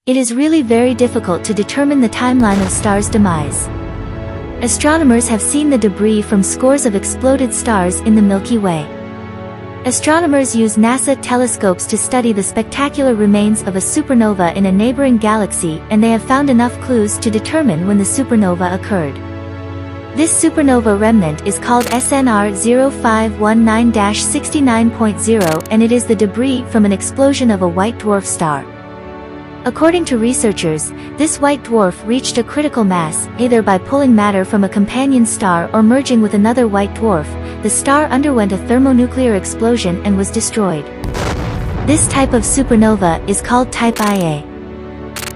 It is really very difficult to determine the timeline of stars' demise. Astronomers have seen the debris from scores of exploded stars in the Milky Way. Astronomers use NASA telescopes to study the spectacular remains of a supernova in a neighboring galaxy, and they have found enough clues to determine when the supernova occurred. This supernova remnant is called SNR 0519-69.0, and it is the debris from an explosion of a white dwarf star. According to researchers, this white dwarf reached a critical mass, either by pulling matter from a companion star or merging with another white dwarf. The star underwent a thermonuclear explosion and was destroyed. This type of supernova is called Type Ia.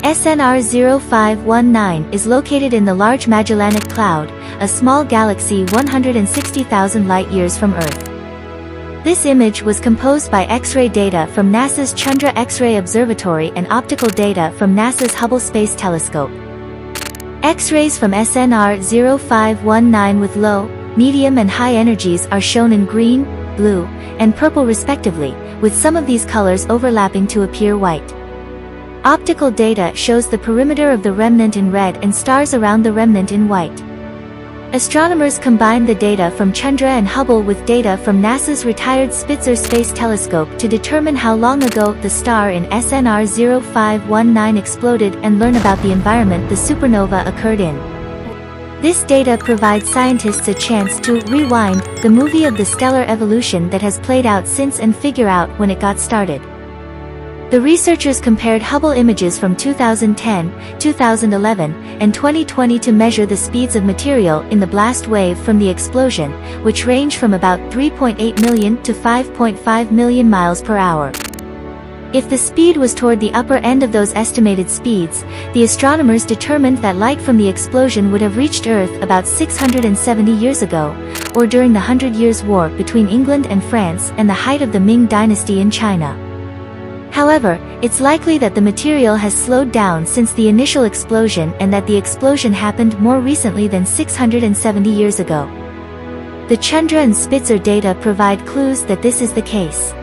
SNR 0519 is located in the Large Magellanic Cloud, a small galaxy 160,000 light-years from Earth. This image was composed by X-ray data from NASA's Chandra X-ray Observatory and optical data from NASA's Hubble Space Telescope. X-rays from SNR 0519 with low, medium and high energies are shown in green, blue, and purple respectively, with some of these colors overlapping to appear white. Optical data shows the perimeter of the remnant in red and stars around the remnant in white. Astronomers combined the data from Chandra and Hubble with data from NASA's retired Spitzer Space Telescope to determine how long ago the star in SNR 0519 exploded and learn about the environment the supernova occurred in. This data provides scientists a chance to rewind the movie of the stellar evolution that has played out since and figure out when it got started. The researchers compared Hubble images from 2010, 2011, and 2020 to measure the speeds of material in the blast wave from the explosion, which range from about 3.8 million to 5.5 million miles per hour. If the speed was toward the upper end of those estimated speeds, the astronomers determined that light from the explosion would have reached Earth about 670 years ago, or during the 100 Years' War between England and France and the height of the Ming Dynasty in China. However, it's likely that the material has slowed down since the initial explosion and that the explosion happened more recently than 670 years ago. The Chandra and Spitzer data provide clues that this is the case.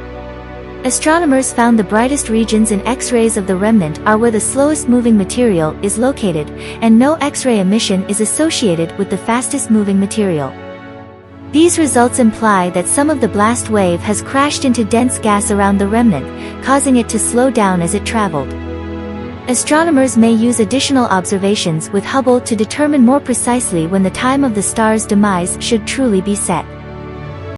Astronomers found the brightest regions in X-rays of the remnant are where the slowest moving material is located, and no X-ray emission is associated with the fastest moving material. These results imply that some of the blast wave has crashed into dense gas around the remnant, causing it to slow down as it traveled. Astronomers may use additional observations with Hubble to determine more precisely when the time of the star's demise should truly be set.